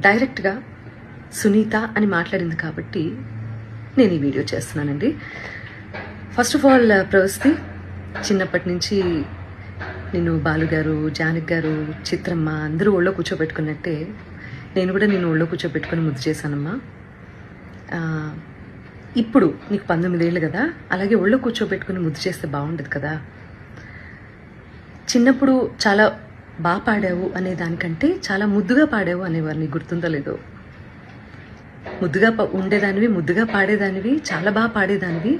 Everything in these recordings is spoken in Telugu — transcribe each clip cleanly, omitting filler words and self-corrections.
డైరెక్ట్గా సునీత అని మాట్లాడింది కాబట్టి నేను ఈ వీడియో చేస్తున్నానండి. ఫస్ట్ ఆఫ్ ఆల్ ప్రవస్తి, చిన్నప్పటి నుంచి నేను బాలుగారు, జానకి గారు, చిత్రమ్మ అందరూ ఒళ్ళో కూర్చోబెట్టుకున్నట్టే నేను కూడా నేను ఒళ్ళో కూర్చోబెట్టుకుని ముద్దు చేశానమ్మా. ఇప్పుడు నీకు 19 ఏళ్ళు కదా, అలాగే ఒళ్ళో కూర్చోబెట్టుకుని ముద్దు చేస్తే బాగుండదు కదా. చిన్నప్పుడు చాలా బాగా పాడావు అనే దానికంటే చాలా ముద్దుగా పాడావు అనేవారు, నీకు గుర్తుందో లేదో. ముద్దుగా ఉండేదానివి, ముద్దుగా పాడేదానివి, చాలా బాగా పాడేదానివి.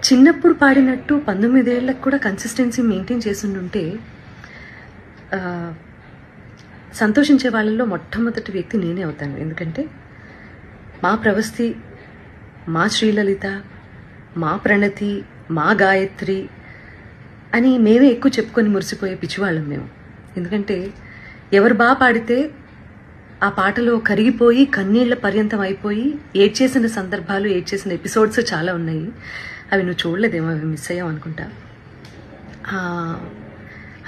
చిన్నప్పుడు పాడినట్టు 19 ఏళ్ళకు కూడా కన్సిస్టెన్సీ మెయింటైన్ చేస్తుంటే సంతోషించే వాళ్ళల్లో మొట్టమొదటి వ్యక్తి నేనే అవుతాను. ఎందుకంటే మా ప్రవస్తి, మా శ్రీలలిత, మా ప్రణతి, మా గాయత్రి అని మేమే ఎక్కువ చెప్పుకొని మురిసిపోయే పిచ్చివాళ్ళం మేము. ఎందుకంటే ఎవరు బాగా పాడితే ఆ పాటలో కరిగిపోయి కన్నీళ్ల పర్యంతం అయిపోయి ఏడ్చేసిన సందర్భాలు, ఏడ్చేసిన ఎపిసోడ్స్ చాలా ఉన్నాయి. అవి నువ్వు చూడలేదేమో, అవి మిస్ అయ్యావు అనుకుంటా.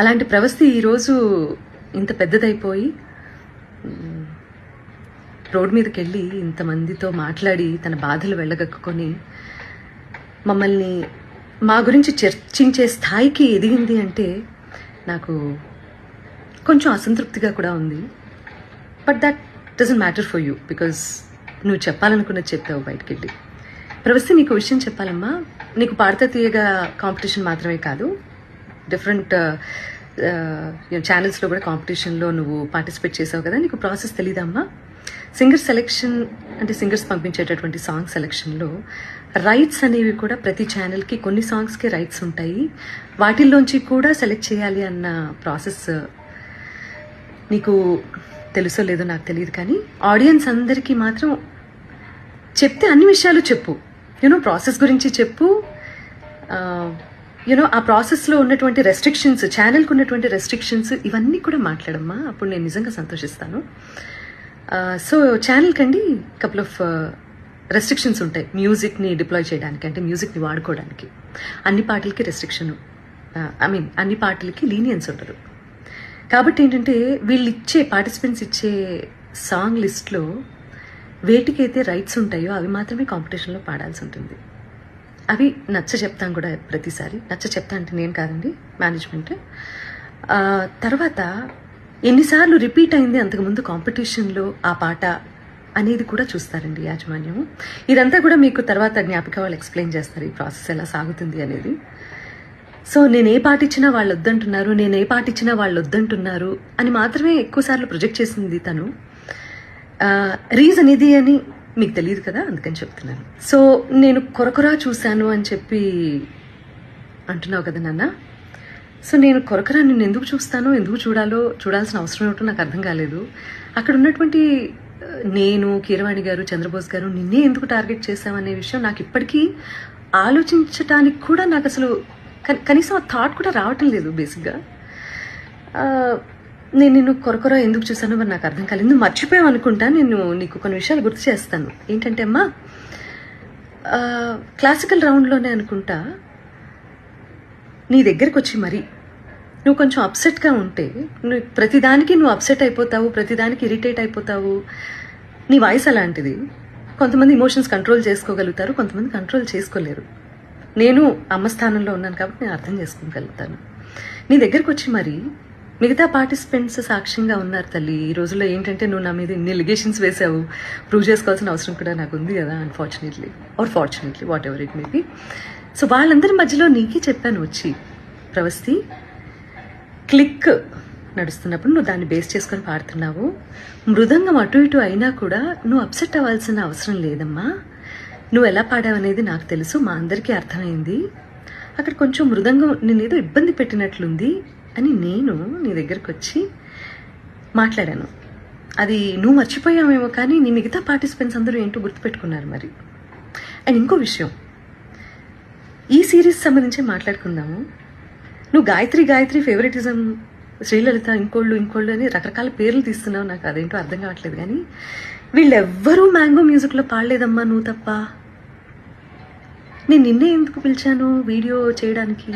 అలాంటి ప్రవస్తి ఈరోజు ఇంత పెద్దదైపోయి రోడ్ మీదకి వెళ్ళి ఇంతమందితో మాట్లాడి తన బాధలు వెళ్ళగక్కుని మమ్మల్ని మా గురించి చర్చించే స్థాయికి ఎదిగింది అంటే నాకు కొంచెం అసంతృప్తిగా కూడా ఉంది. But that doesn't matter for you, because నువ్వు చెప్పాలనుకున్నది చెప్పావు బయటికి వెళ్ళి. ప్రవస్తి, నీకు విషయం చెప్పాలమ్మా. నీకు పాడితే తీయగా కాంపిటీషన్ మాత్రమే కాదు, డిఫరెంట్ ఛానల్స్లో కూడా కాంపిటీషన్లో నువ్వు పార్టిసిపేట్ చేసావు కదా. నీకు ప్రాసెస్ తెలీదమ్మా? సింగర్ సెలెక్షన్ అంటే సింగర్స్ పంపించేటటువంటి సాంగ్ సెలెక్షన్లో రైట్స్ అనేవి కూడా ప్రతి ఛానల్కి కొన్ని సాంగ్స్కి రైట్స్ ఉంటాయి. వాటిల్లోంచి కూడా సెలెక్ట్ చేయాలి అన్న ప్రాసెస్ నీకు తెలుసో లేదో నాకు తెలియదు, కానీ ఆడియన్స్ అందరికీ మాత్రం చెప్తే అన్ని విషయాలు చెప్పు. ప్రాసెస్ గురించి చెప్పు. ఆ ప్రాసెస్లో ఉన్నటువంటి రెస్ట్రిక్షన్స్, ఛానల్కి ఉన్నటువంటి రెస్ట్రిక్షన్స్, ఇవన్నీ కూడా మాట్లాడమ్మా. అప్పుడు నేను నిజంగా సంతోషిస్తాను. సో ఛానల్కి అండి కపుల్ ఆఫ్ రెస్ట్రిక్షన్స్ ఉంటాయి మ్యూజిక్ని డిప్లాయ్ చేయడానికి, అంటే మ్యూజిక్ని వాడుకోవడానికి. అన్ని పాటలకి రెస్ట్రిక్షన్, అన్ని పాటలకి లీనియన్స్ ఉండదు. కాబట్టి ఏంటంటే వీళ్ళు ఇచ్చే పార్టిసిపెంట్స్ ఇచ్చే సాంగ్ లిస్ట్లో వేటికైతే రైట్స్ ఉంటాయో అవి మాత్రమే కాంపిటీషన్లో పాడాల్సి ఉంటుంది. అవి నచ్చ చెప్తాను కూడా ప్రతిసారి. నచ్చ చెప్తా అంటే నేను కాదండి, మేనేజ్మెంట్. తర్వాత ఎన్నిసార్లు రిపీట్ అయింది అంతకుముందు కాంపిటీషన్లో ఆ పాట అనేది కూడా చూస్తారండి యాజమాన్యము. ఇదంతా కూడా మీకు తర్వాత జ్ఞాపిక వాళ్ళు ఎక్స్ప్లెయిన్ చేస్తారు ఈ ప్రాసెస్ ఎలా సాగుతుంది అనేది. సో నేను ఏ పాట ఇచ్చినా వాళ్ళు వద్దంటున్నారు, నేను ఏ పాట ఇచ్చినా వాళ్ళు వద్దంటున్నారు అని మాత్రమే ఎక్కువసార్లు ప్రొజెక్ట్ చేసింది తను. రీజన్ ఇది అని మీకు తెలియదు కదా, అందుకని చెప్తున్నాను. సో నేను కొరకొరా చూశాను అని చెప్పి అంటున్నావు కదా నాన్న. సో నేను కొరకొరా నిన్ను ఎందుకు చూస్తానో, ఎందుకు చూడాల్సిన అవసరం ఏమిటో నాకు అర్థం కాలేదు. అక్కడ ఉన్నటువంటి నేను, కీరవాణి గారు, చంద్రబోస్ గారు నిన్నే ఎందుకు టార్గెట్ చేశామనే విషయం నాకు ఇప్పటికీ ఆలోచించటానికి కూడా నాకు అసలు కనీసం ఆ థాట్ కూడా రావటం లేదు. బేసిక్గా నేను నిన్ను కొరకొర ఎందుకు చూసానో మరి నాకు అర్థం కాలేదు. నువ్వు మర్చిపోయావు అనుకుంటా. నేను నీకు కొన్ని విషయాలు గుర్తు చేస్తాను. ఏంటంటే అమ్మా, క్లాసికల్ రౌండ్లోనే అనుకుంటా నీ దగ్గరికి వచ్చి మరి నువ్వు కొంచెం అప్సెట్గా ఉంటే, నువ్వు ప్రతిదానికి నువ్వు అప్సెట్ అయిపోతావు, ప్రతిదానికి ఇరిటేట్ అయిపోతావు. నీ వాయిస్ అలాంటిది. కొంతమంది ఇమోషన్స్ కంట్రోల్ చేసుకోగలుగుతారు, కొంతమంది కంట్రోల్ చేసుకోలేరు. నేను అమ్మ స్థానంలో ఉన్నాను కాబట్టి నేను అర్థం చేసుకోగలుగుతాను. నీ దగ్గరికి వచ్చి మరి మిగతా పార్టిసిపెంట్స్ సాక్ష్యంగా ఉన్నారు తల్లి. ఈ రోజుల్లో ఏంటంటే నువ్వు నా మీద ఇన్ని ఎలిగేషన్స్ వేసావు, ప్రూవ్ చేసుకోవాల్సిన అవసరం కూడా నాకు ఉంది కదా, unfortunately are fortunately, what ever it may be. So వాళ్ళందరి మధ్యలో నీకే చెప్పాను వచ్చి, ప్రవస్తి క్లిక్ నడుస్తున్నప్పుడు నువ్వు దాన్ని బేస్ చేసుకొని పాడుతున్నావు. మృదంగం అటు ఇటు అయినా కూడా నువ్వు అప్సెట్ అవ్వాల్సిన అవసరం లేదమ్మా. నువ్వు ఎలా పాడావనేది నాకు తెలుసు, మా అందరికీ అర్థమైంది. అక్కడ కొంచెం మృదంగం నేనేదో ఇబ్బంది పెట్టినట్లుంది అని నేను నీ దగ్గరకు వచ్చి మాట్లాడాను. అది నువ్వు మర్చిపోయావేమో కానీ నీ మిగతా పార్టిసిపెంట్స్ అందరూ ఏంటో గుర్తుపెట్టుకున్నారు మరి. అండ్ ఇంకో విషయం, ఈ సిరీస్ సంబంధించి మాట్లాడుకుందాము. నువ్వు గాయత్రి ఫేవరెటిజం, శ్రీలలిత ఇంకోళ్ళు అని రకరకాల పేర్లు తీస్తున్నావు. నాకు అదేంటో అర్థం కావట్లేదు. కానీ వీళ్ళెవ్వరూ మ్యాంగో మ్యూజిక్లో పాడలేదమ్మా, నువ్వు తప్ప. నేను నిన్నే ఎందుకు పిలిచాను వీడియో చేయడానికి?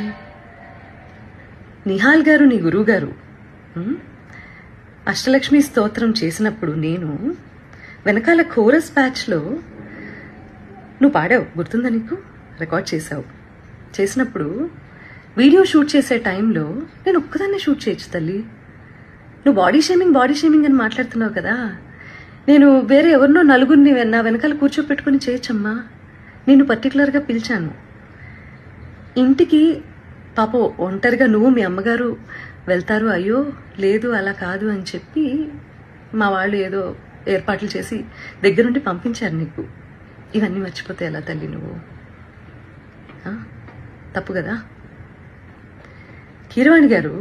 నిహాల్ గారు నీ గురువు గారు, అష్టలక్ష్మి స్తోత్రం చేసినప్పుడు నేను వెనకాల కోరస్ బ్యాచ్లో నువ్వు పాడావు, గుర్తుందా నీకు? రికార్డ్ చేసినప్పుడు వీడియో షూట్ చేసే టైంలో నేను ఒక్కదాన్నే షూట్ చేయొచ్చు తల్లి. నువ్వు బాడీ షేమింగ్ అని మాట్లాడుతున్నావు కదా, నేను వేరే ఎవరినో నలుగురిని నా వెనకాల కూర్చోపెట్టుకుని చేయొచ్చమ్మా. నేను పర్టికులర్గా పిలిచాను ఇంటికి. పాపో ఒంటరిగా నువ్వు మీ అమ్మగారు వెళ్తారు, అయ్యో లేదు అలా కాదు అని చెప్పి మా వాళ్ళు ఏదో ఏర్పాట్లు చేసి దగ్గరుండి పంపించారు నీకు. ఇవన్నీ మర్చిపోతే ఎలా తల్లి నువ్వు? తప్పు కదా. కీరవాణి గారు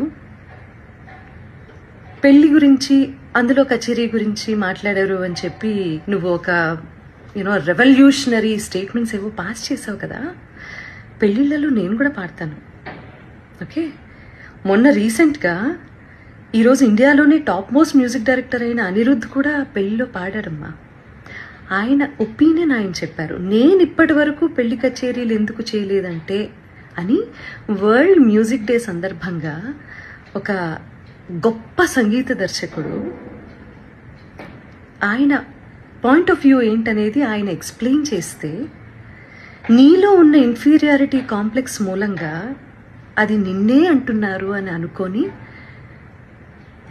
పెళ్లి గురించి, అందులో కచేరీ గురించి మాట్లాడారు అని చెప్పి నువ్వు ఒక రెవల్యూషనరీ స్టేట్మెంట్స్ ఏవో పాస్ చేసావు కదా. పెళ్లిళ్లలో నేను కూడా పాడతాను, ఓకే? మొన్న రీసెంట్గా ఈరోజు ఇండియాలోనే టాప్ మోస్ట్ మ్యూజిక్ డైరెక్టర్ అయిన అనిరుద్ధ్ కూడా పెళ్లిలో పాడారమ్మా. ఆయన ఒపీనియన్ ఆయన చెప్పారు. నేను ఇప్పటి వరకు పెళ్లి కచేరీలు ఎందుకు చేయలేదంటే అని వరల్డ్ మ్యూజిక్ డే సందర్భంగా ఒక గొప్ప సంగీత దర్శకుడు ఆయన పాయింట్ ఆఫ్ వ్యూ ఏంటనేది ఆయన ఎక్స్ప్లెయిన్ చేస్తే, నీలో ఉన్న ఇన్ఫీరియారిటీ కాంప్లెక్స్ మూలంగా అది నిన్నే అంటున్నారు అని అనుకొని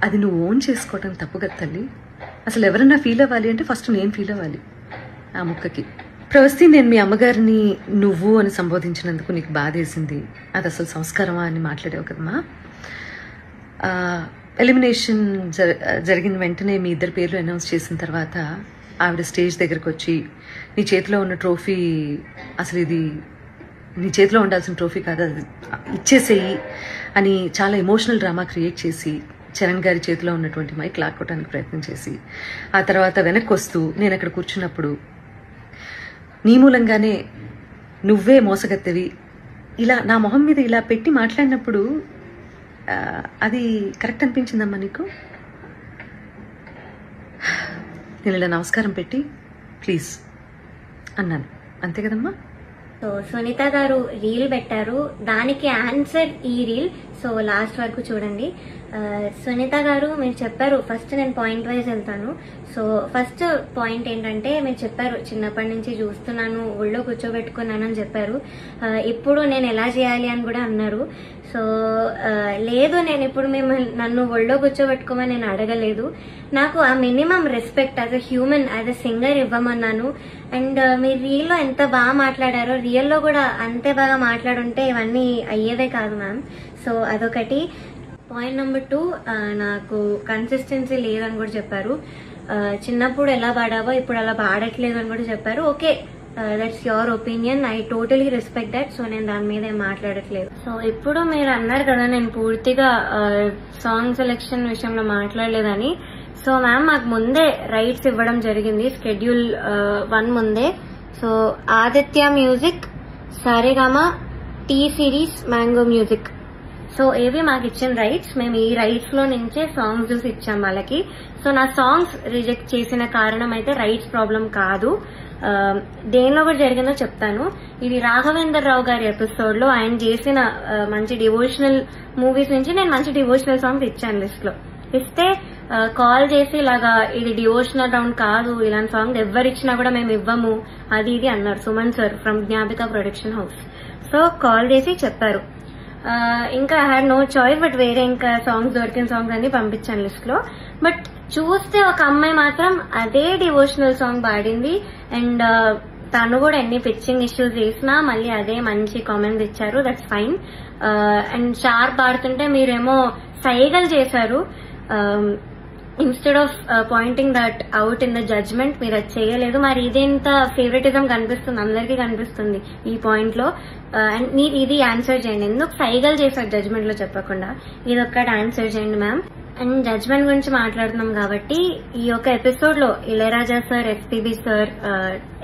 అది నువ్వు ఓన్ చేసుకోవటం తప్పు కదా తల్లి. అసలు ఎవరన్నా ఫీల్ అవ్వాలి అంటే ఫస్ట్ నేను ఫీల్ అవ్వాలి ఆ ముక్కకి. ప్రవస్తి, నేను మీ అమ్మగారిని నువ్వు అని సంబోధించినందుకు నీకు బాధేసింది, అది అసలు సంస్కారమా అని మాట్లాడావు కదమ్మా. ఎలిమినేషన్ జరిగిన వెంటనే మీ ఇద్దరు పేర్లు అనౌన్స్ చేసిన తర్వాత ఆవిడ స్టేజ్ దగ్గరకు వచ్చి నీ చేతిలో ఉన్న ట్రోఫీ, అసలు ఇది నీ చేతిలో ఉండాల్సిన ట్రోఫీ కాదు, అది ఇచ్చేసేయి అని చాలా ఎమోషనల్ డ్రామా క్రియేట్ చేసి చరణ్ గారి చేతిలో ఉన్నటువంటి మైక్ లాక్కోవడానికి ప్రయత్నం చేసి, ఆ తర్వాత వెనక్కి వస్తూ నేను అక్కడ కూర్చున్నప్పుడు నీ మూలంగానే నువ్వే మోసగత్తెవి ఇలా నా మొహం మీద ఇలా పెట్టి మాట్లాడినప్పుడు అది కరెక్ట్ అనిపించిందమ్మా నీకు? నేను ఇలా నమస్కారం పెట్టి ప్లీజ్ అన్నాను, అంతే కదమ్మా? సో సునీత గారు రీల్ పెట్టారు, దానికి ఆన్సర్ ఈ రీల్. సో లాస్ట్ వరకు చూడండి. సునీత గారు మీరు చెప్పారు, ఫస్ట్ నేను పాయింట్ వైజ్ వెళ్తాను. సో ఫస్ట్ పాయింట్ ఏంటంటే మీరు చెప్పారు చిన్నప్పటి నుంచి చూస్తున్నాను, ఒళ్ళో కూర్చోబెట్టుకున్నాను అని చెప్పారు. ఇప్పుడు నేను ఎలా చేయాలి అని కూడా అన్నారు. సో లేదు, నేను ఇప్పుడు నన్ను ఒళ్ళో కూర్చోబెట్టుకోమని నేను అడగలేదు. నాకు ఆ minimum respect as a human, as a singer ఇవ్వమన్నాను. అండ్ మీరు రీల్లో ఎంత బాగా మాట్లాడారో రియల్లో కూడా అంతే బాగా మాట్లాడుంటే ఇవన్నీ అయ్యేదే కాదు మ్యామ్. సో అదొకటి. పాయింట్ నెంబర్ 2, నాకు కన్సిస్టెన్సీ లేదని కూడా చెప్పారు. చిన్నప్పుడు ఎలా పాడావో ఇప్పుడు అలా పాడట్లేదు అని కూడా చెప్పారు. Okay, that's your opinion, I totally respect that. So నేను దాని మీద ఏం మాట్లాడట్లేదు. సో ఇప్పుడు మీరు అన్నారు కదా నేను పూర్తిగా సాంగ్ సెలెక్షన్ విషయంలో మాట్లాడలేదని. సో మ్యామ్ మాకు ముందే రైట్స్ ఇవ్వడం జరిగింది, స్కెడ్యూల్ 1 ముందే. So Aditya Music, Saregama, T Series, Mango Music, so ఏవి మాకు ఇచ్చిన రైట్స్. మేము ఈ రైట్స్ లో నుంచే సాంగ్స్ చూసి ఇచ్చాం వాళ్ళకి. సో నా సాంగ్స్ రిజెక్ట్ చేసిన కారణం అయితే రైట్స్ ప్రాబ్లం కాదు, దేనిలో కూడా జరిగిందో చెప్తాను. ఇది రాఘవేందర్ రావు గారి ఎపిసోడ్ లో ఆయన చేసిన మంచి డివోషనల్ మూవీస్ నుంచి నేను మంచి డివోషనల్ సాంగ్స్ ఇచ్చాను లిస్ట్ లో. ఇస్తే కాల్ చేసి ఇలాగా ఇది డివోషనల్ రౌండ్ కాదు, ఇలాంటి సాంగ్ ఎవరిచ్చినా కూడా మేము ఇవ్వము అది ఇది అన్నారు Suman sir from Gnapika production house. So call చేసి చెప్పారు. ఇంకా I had no choice, but వేరే ఇంకా సాంగ్స్ దొరికిన సాంగ్స్ అన్ని పంపించాను లిస్ట్ లో. బట్ చూస్తే ఒక అమ్మాయి మాత్రం అదే డివోషనల్ సాంగ్ పాడింది. అండ్ తను కూడా ఎన్ని పిచ్చింగ్ ఇష్యూస్ చేసినా మళ్ళీ అదే మంచి కామెంట్స్ ఇచ్చారు, దట్స్ ఫైన్. అండ్ షార్ప్ పాడుతుంటే మీరేమో సైగలు చేశారు. Instead of pointing that out in the judgement మీరు అది చేయలేదు. మరి ఇదేంత ఫేవరెటిజం కనిపిస్తుంది, అందరికీ కనిపిస్తుంది ఈ పాయింట్ లో. అండ్ మీరు ఇది ఆన్సర్ చేయండి, ఎందుకు సైగలు చేశారు జడ్జ్మెంట్ లో చెప్పకుండా, ఇది ఒక్కటి ఆన్సర్ చేయండి మ్యామ్. అండ్ జడ్జ్మెంట్ గురించి మాట్లాడుతున్నాం కాబట్టి ఈ యొక్క ఎపిసోడ్ లో Ilaiyaraaja sir, SPB sir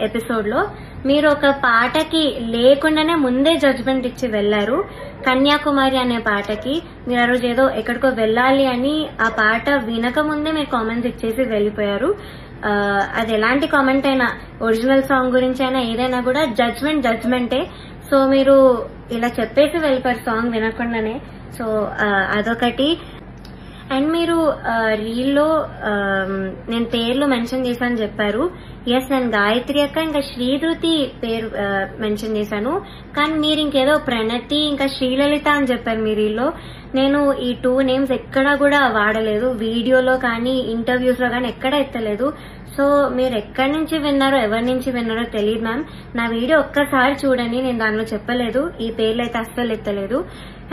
episode లో మీరు ఒక పాటకి లేకుండానే ముందే జడ్జ్మెంట్ ఇచ్చి వెళ్లారు. కన్యాకుమారి అనే పాటకి మీరు ఆ రోజు ఏదో ఎక్కడికో వెళ్ళాలి అని ఆ పాట వినక ముందే మీరు కామెంట్స్ ఇచ్చేసి వెళ్లిపోయారు. అది ఎలాంటి కామెంట్ అయినా, ఒరిజినల్ సాంగ్ గురించి అయినా ఏదైనా కూడా జడ్జ్మెంటే. సో మీరు ఇలా చెప్పేసి వెళ్ళిపోయారు సాంగ్ వినకుండానే. సో అదొకటి. అండ్ మీరు రీల్లో నేను పేర్లు మెన్షన్ చేశాను చెప్పారు. ఎస్, నేను గాయత్రి అక్క ఇంకా శ్రీధృతి పేరు మెన్షన్ చేశాను. కానీ మీరు ఇంకేదో ప్రణతి ఇంకా శ్రీలలిత అని చెప్పారు మీ రీల్లో. నేను ఈ 2 నేమ్స్ ఎక్కడా కూడా వాడలేదు, వీడియోలో కానీ ఇంటర్వ్యూస్ లో కానీ ఎక్కడా ఎత్తలేదు. సో మీరు ఎక్కడి నుంచి విన్నారో ఎవరి నుంచి విన్నారో తెలియదు మ్యామ్. నా వీడియో ఒక్కసారి చూడండి, నేను దానిలో చెప్పలేదు, ఈ పేర్లు అయితే అస్సలు ఎత్తలేదు.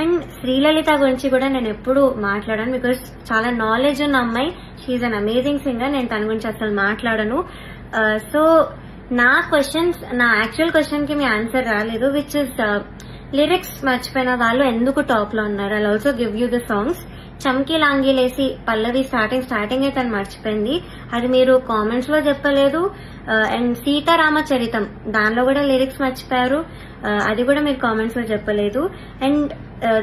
అండ్ శ్రీలలిత గురించి కూడా నేను ఎప్పుడు మాట్లాడాను, బికాస్ చాలా నాలెడ్జ్ ఉన్న అమ్మాయి, షీఈ్ అన్ అమేజింగ్ సింగర్. నేను తన గురించి అసలు మాట్లాడను. సో నా క్వశ్చన్స్, నా యాక్చువల్ క్వశ్చన్ కి మీ ఆన్సర్ రాలేదు, విచ్ ఇస్ లిరిక్స్ మర్చిపోయిన వాళ్ళు ఎందుకు టాప్ లో ఉన్నారు. I also give you the songs. చమ్కీ లాంగీలేసి పల్లవి స్టార్టింగ్ అయితే మర్చిపోయింది, అది మీరు కామెంట్స్ లో చెప్పలేదు. అండ్ సీతారామచరితం దానిలో కూడా లిరిక్స్ మర్చిపోయారు, అది కూడా మీరు కామెంట్స్ లో చెప్పలేదు. And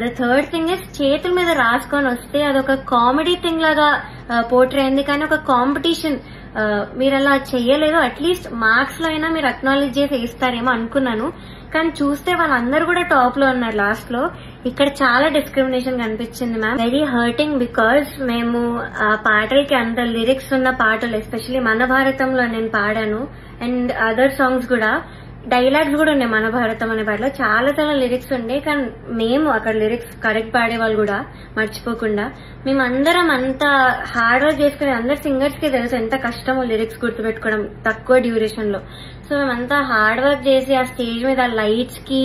the third thing is చేతుల మీద రాసుకొని వస్తే అదొక కామెడీ థింగ్ లాగా పోర్ట్రే అయింది, కానీ ఒక కాంపిటీషన్ మీరు అలా చెయ్యలేదు. అట్లీస్ట్ మార్క్స్ లో అయినా మీరు అక్నాలెడ్జ్ చేసి ఇస్తారేమో అనుకున్నాను, కానీ చూస్తే వాళ్ళందరూ కూడా టాప్ లో ఉన్నారు లాస్ట్ లో. ఇక్కడ చాలా డిస్క్రిమినేషన్ కనిపించింది మ్యామ్, వెరీ హర్టింగ్. బికాజ్ మేము ఆ పాటలకి అంత లిరిక్స్ ఉన్న పాటలు, ఎస్పెషలీ మన భారతంలో నేను పాడాను, అండ్ అదర్ సాంగ్స్ కూడా డైలాగ్స్ కూడా ఉన్నాయి. మన భారతం అనే పాటలో చాలా చాలా లిరిక్స్ ఉండే, కానీ మేము అక్కడ లిరిక్స్ కరెక్ట్ పాడే వాళ్ళు కూడా మర్చిపోకుండా, మేమందరం అంత హార్డ్ వర్క్ చేసుకునే, అందరు సింగర్స్ కి తెలుసు ఎంత కష్టమో లిరిక్స్ గుర్తుపెట్టుకోవడం తక్కువ డ్యూరేషన్ లో. సో మేమంతా హార్డ్ వర్క్ చేసి ఆ స్టేజ్ మీద లైట్స్ కి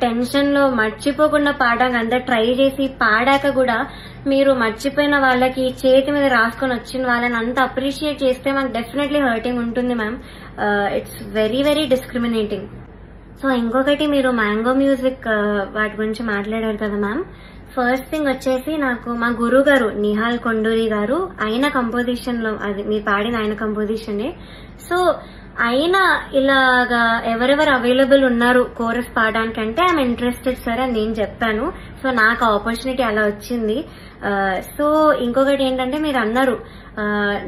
టెన్షన్ లో మర్చిపోకుండా పాడడానికి అంతా ట్రై చేసి పాడాక కూడా మీరు మర్చిపోయిన వాళ్ళకి చేతి మీద రాసుకొని వచ్చిన వాళ్ళని అంత అప్రిషియేట్ చేస్తే మాకు డెఫినెట్లీ హర్టింగ్ ఉంటుంది ma'am. It's very very discriminating. So ఇంకొకటి, మీరు మ్యాంగో మ్యూజిక్ వాటి గురించి మాట్లాడారు కదా మ్యామ్. ఫస్ట్ థింగ్ వచ్చేసి, నాకు మా గురువు గారు నిహాల్ కొండూరి గారు, ఆయన కంపోజిషన్ లో, అది మీరు పాడిన ఆయన కంపోజిషనే. సో ఆయన ఇలాగా ఎవరెవరు అవైలబుల్ ఉన్నారు కోరస్ పాడడానికి అంటే ఐఎమ్ ఇంట్రెస్టెడ్ సార్ అని నేను చెప్పాను. సో నాకు ఆపర్చునిటీ అలా వచ్చింది. సో ఇంకొకటి ఏంటంటే, మీరు అన్నారు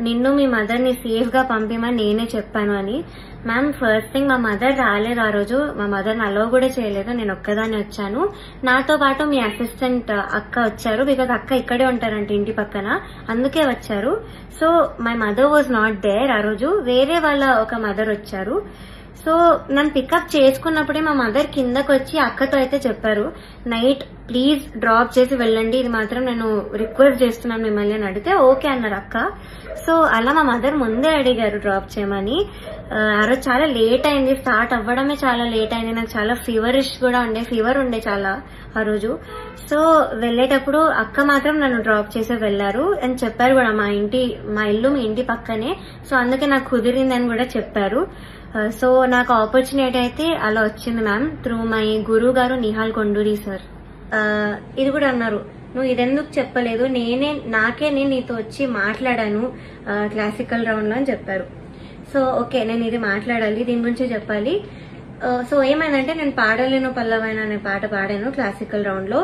నిన్ను మీ మదర్ ని సేఫ్ గా పంపిమని నేనే చెప్పాను అని. మ్యామ్ ఫస్ట్ థింగ్, మా మదర్ రాలేదు ఆ రోజు, మా మదర్ అలో కూడా చేయలేదు, నేను ఒక్కదాన్ని వచ్చాను. నాతో పాటు మీ అసిస్టెంట్ అక్క వచ్చారు, బికాజ్ అక్క ఇక్కడే ఉంటారంట ఇంటి పక్కన, అందుకే వచ్చారు. So my mother was not there ఆ రోజు, వేరే వాళ్ళ ఒక మదర్ వచ్చారు. సో నన్ను పికప్ చేసుకున్నప్పుడే మా మదర్ కిందకు వచ్చి అక్కతో అయితే చెప్పారు, నైట్ ప్లీజ్ డ్రాప్ చేసి వెళ్ళండి, ఇది మాత్రం నేను రిక్వెస్ట్ చేస్తున్నాను మిమ్మల్ని అని అడిగితే ఓకే అన్నారు అక్క. సో అలా మా మదర్ ముందే అడిగారు డ్రాప్ చేయమని. ఆ రోజు చాలా లేట్ అయింది, స్టార్ట్ అవ్వడమే చాలా లేట్ అయింది, నాకు చాలా ఫీవరిష్ కూడా ఉండే, ఫీవర్ ఉండే చాలా ఆ రోజు. సో వెళ్లేటప్పుడు అక్క మాత్రం నన్ను డ్రాప్ చేసి వెళ్లారు అని చెప్పారు కూడా, మా ఇల్లు మీ ఇంటి పక్కనే, సో అందుకే నాకు కుదిరింది అని కూడా చెప్పారు. సో నాకు ఆపర్చునిటీ అయితే అలా వచ్చింది మ్యామ్, త్రూ మై గురువు గారు నిహాల్ కొండూరి సార్. ఇది కూడా అన్నారు, నువ్వు ఇదెందుకు చెప్పలేదు, నాకే నేను నీతో వచ్చి మాట్లాడాను క్లాసికల్ రౌండ్ లో అని చెప్పారు. సో ఓకే, నేను ఇది మాట్లాడాలి, దీని గురించి చెప్పాలి. సో ఏమైందంటే, నేను పాడలేను పల్లవైన అనే పాట పాడాను క్లాసికల్ రౌండ్ లో.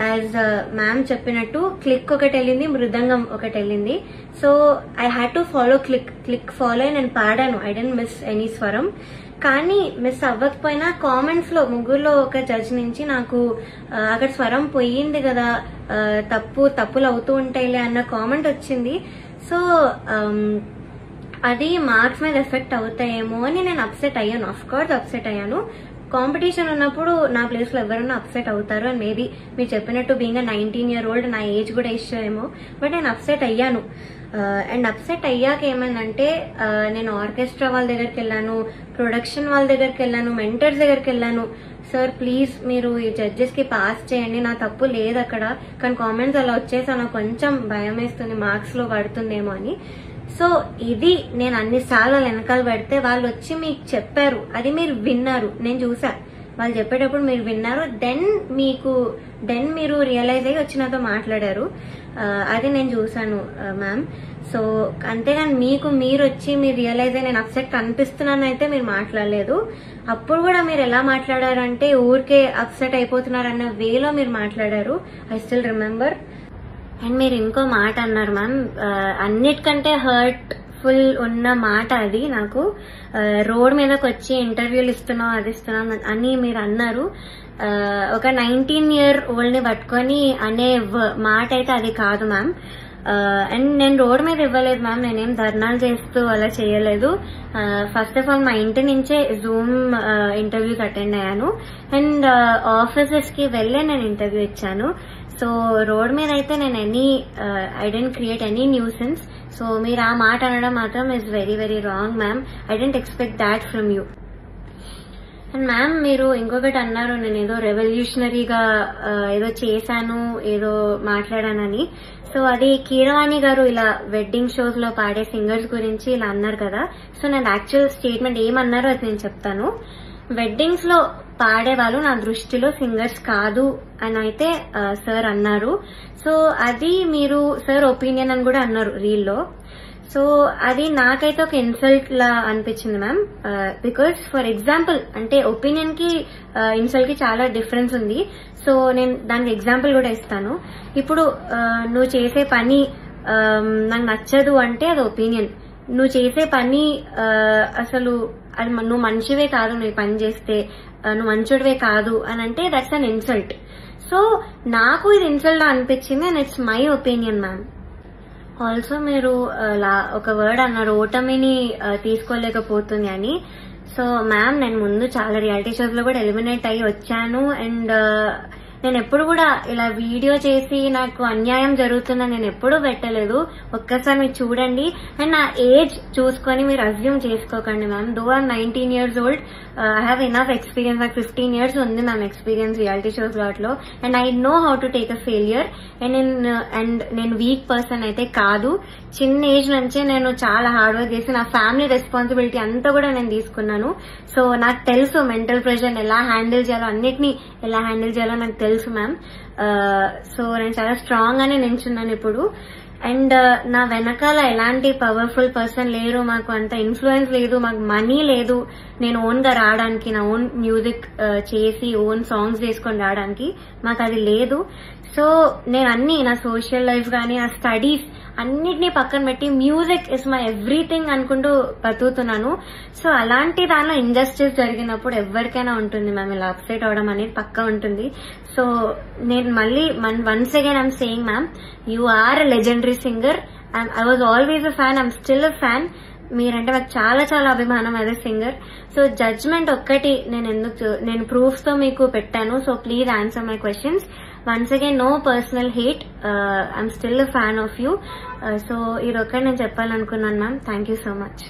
యాజ్ మ్యామ్ చెప్పినట్టు క్లిక్ ఒకటి వెళ్ళింది, మృదంగం ఒకటి వెళ్ళింది. So I had to follow click follow అయి నేను పాడాను, ఐ డెంట్ మిస్ ఎనీ స్వరం. కానీ మిస్ అవ్వకపోయినా కామెంట్స్ లో ముగ్గురులో ఒక జడ్జ్ నుంచి నాకు అక్కడ స్వరం పోయింది కదా, తప్పులు అవుతూ ఉంటాయిలే అన్న కామెంట్ వచ్చింది. సో అది మార్క్స్ మీద ఎఫెక్ట్ అవుతాయేమో అని నేను అప్సెట్ అయ్యాను. ఆఫ్ కోర్స్ అప్సెట్ అయ్యాను. కాంపిటీషన్ ఉన్నప్పుడు నా ప్లేస్ లో ఎవరైనా అప్సెట్ అవుతారు అని మేబీ మీరు చెప్పినట్టు బీయింగ్ 19 year old నా ఏజ్ కూడా ఇష్యూ ఏమో, బట్ నేను అప్సెట్ అయ్యాను. అండ్ అప్సెట్ అయ్యాక ఏమైందంటే, నేను ఆర్కెస్ట్రా వాళ్ళ దగ్గరికి వెళ్ళాను, ప్రొడక్షన్ వాళ్ళ దగ్గరికి వెళ్ళాను, మెంటర్స్ దగ్గరికి వెళ్ళాను. సార్ ప్లీజ్ మీరు ఈ జడ్జెస్ కి పాస్ చేయండి, నా తప్పు లేదు అక్కడ, కానీ కామెంట్స్ అలా వచ్చేసా నాకు కొంచెం భయం వేస్తుంది, మార్క్స్ లో పడుతుందేమో అని. సో ఇది నేను అన్నిసార్లు వెనకాల పెడితే వాళ్ళు వచ్చి మీకు చెప్పారు, అది మీరు విన్నారు, నేను చూసా వాళ్ళు చెప్పేటప్పుడు మీరు విన్నారు, దెన్ మీరు రియలైజ్ అయ్యి వచ్చి నాతో మాట్లాడారు, అది నేను చూసాను మ్యామ్. సో అంతేగాని మీరు వచ్చి మీరు రియలైజ్ అయ్యి నేను అప్సెట్ కనిపిస్తున్నాను అయితే మీరు మాట్లాడలేదు. అప్పుడు కూడా మీరు ఎలా మాట్లాడారంటే, ఊరికే అప్సెట్ అయిపోతున్నారన్న వేలో మీరు మాట్లాడారు, ఐ స్టిల్ రిమెంబర్. అండ్ మీరు ఇంకో మాట అన్నారు మ్యామ్, అన్నిటికంటే హర్ట్ఫుల్ ఉన్న మాట అది నాకు, రోడ్ మీదకి వచ్చి ఇంటర్వ్యూలు ఇస్తున్నావు అది ఇస్తున్నావు అని మీరు అన్నారు. ఒక 19 year old ని పట్టుకొని అనే మాట అయితే అది కాదు మ్యామ్. అండ్ నేను రోడ్ మీద ఇవ్వలేదు మ్యామ్, నేనేం ధర్నాలు చేస్తూ అలా చేయలేదు. ఫస్ట్ ఆఫ్ ఆల్ మా ఇంటి నుంచే జూమ్ ఇంటర్వ్యూస్ అటెండ్ అయ్యాను అండ్ ఆఫీసెస్ కి వెళ్ళే నేను ఇంటర్వ్యూ ఇచ్చాను. సో రోడ్ మీద అయితే నేను I don't create any nuisance. So మీరు ఆ మాట అనడం మాత్రం is very very wrong ma'am. I don't expect that from you. And ma'am మీరు ఇంకొకటి అన్నారు, నేను ఏదో రెవల్యూషనరీగా ఏదో చేశాను, ఏదో మాట్లాడానని. సో అది కీరవాణి గారు ఇలా వెడ్డింగ్ షోస్ లో పాడే సింగర్స్ గురించి ఇలా అన్నారు కదా. సో నేను యాక్చువల్ స్టేట్మెంట్ ఏమన్నారో అది నేను చెప్తాను. వెడ్డింగ్స్ లో పాడేవాళ్ళు నా దృష్టిలో సింగర్స్ కాదు అని అయితే సార్ అన్నారు. సో అది మీరు సార్ ఒపీనియన్ అని కూడా అన్నారు రీల్లో. సో అది నాకైతే ఒక ఇన్సల్ట్ లా అనిపించింది మ్యామ్. బికాస్ ఫర్ ఎగ్జాంపుల్ అంటే ఒపీనియన్ కి ఇన్సల్ట్ కి చాలా డిఫరెన్స్ ఉంది. సో నేను దానికి ఎగ్జాంపుల్ కూడా ఇస్తాను. ఇప్పుడు నువ్వు చేసే పని నాకు నచ్చదు అంటే అది ఒపీనియన్. నువ్వు చేసే పని అసలు అది నువ్వు మనిషివే కాదు, నువ్వు పని చేస్తే నువ్వు మంచోడివే కాదు అని అంటే దట్స్ అన్ ఇన్సల్ట్. సో నాకు ఇది ఇన్సల్ట్ లా అనిపించింది and it's my opinion ma'am. Also మీరు ఒక వర్డ్ అన్నారు, ఓటమిని తీసుకోలేకపోతుంది అని. సో మ్యామ్ నేను ముందు చాలా రియాలిటీ షోస్ లో కూడా ఎలిమినేట్ అయ్యి వచ్చాను అండ్ నేను ఎప్పుడు కూడా ఇలా వీడియో చేసి నాకు అన్యాయం జరుగుతుందని నేను ఎప్పుడూ పెట్టలేదు. ఒక్కసారి మీరు చూడండి అండ్ నా ఏజ్ చూసుకొని మీరు అజ్యూమ్ చేసుకోకండి ma'am. Though I'm 19 years old, I have enough experience. నాకు 15 years ఉంది మ్యామ్ ఎక్స్పీరియన్స్ రియాలిటీ షోస్ లో and I know how to take a failure. And నేను వీక్ పర్సన్ అయితే కాదు. చిన్న ఏజ్ నుంచే నేను చాలా హార్డ్ వర్క్ చేసి నా ఫ్యామిలీ రెస్పాన్సిబిలిటీ అంతా కూడా నేను తీసుకున్నాను. సో నాకు తెలుసు మెంటల్ ప్రెషర్ ఎలా హ్యాండిల్ చేయాలో, అన్నిటినీ ఎలా హ్యాండిల్ చేయాలో నాకు తెలుసు మ్యామ్. సో నేను చాలా స్ట్రాంగ్ గానే నించున్నాను ఇప్పుడు. అండ్ నా వెనకాల ఎలాంటి పవర్ఫుల్ పర్సన్ లేరు, మాకు అంత ఇన్ఫ్లుయెన్స్ లేదు, మాకు మనీ లేదు నేను ఓన్ గా రావడానికి, నా ఓన్ మ్యూజిక్ చేసి ఓన్ సాంగ్స్ చేసుకొని రావడానికి మాకు అది లేదు. సో నేను అన్ని నా సోషల్ లైఫ్ కానీ నా స్టడీస్ అన్నిటినీ పక్కన పెట్టి మ్యూజిక్ ఇస్ మై ఎవ్రీథింగ్ అనుకుంటూ బతుకుతున్నాను. సో అలాంటి దానిలో ఇంజస్టిస్ జరిగినప్పుడు ఎవరికైనా ఉంటుంది మ్యామ్, ఇలా అప్సెట్ అవడం అనేది పక్కా ఉంటుంది. సో నేను మళ్ళీ once again I'm saying ma'am, you are a legendary singer. I was always a fan, I'm still a fan. మీరంటే నాకు చాలా చాలా అభిమానం as a singer. So judgement ఒక్కటి నేను ప్రూఫ్స్ తో మీకు పెట్టాను. So please answer my questions. Once again no personal hate, I'm still a fan of you. So ఇదొక్కటి నేను చెప్పాలనుకున్నాను ma'am. Thank you so much.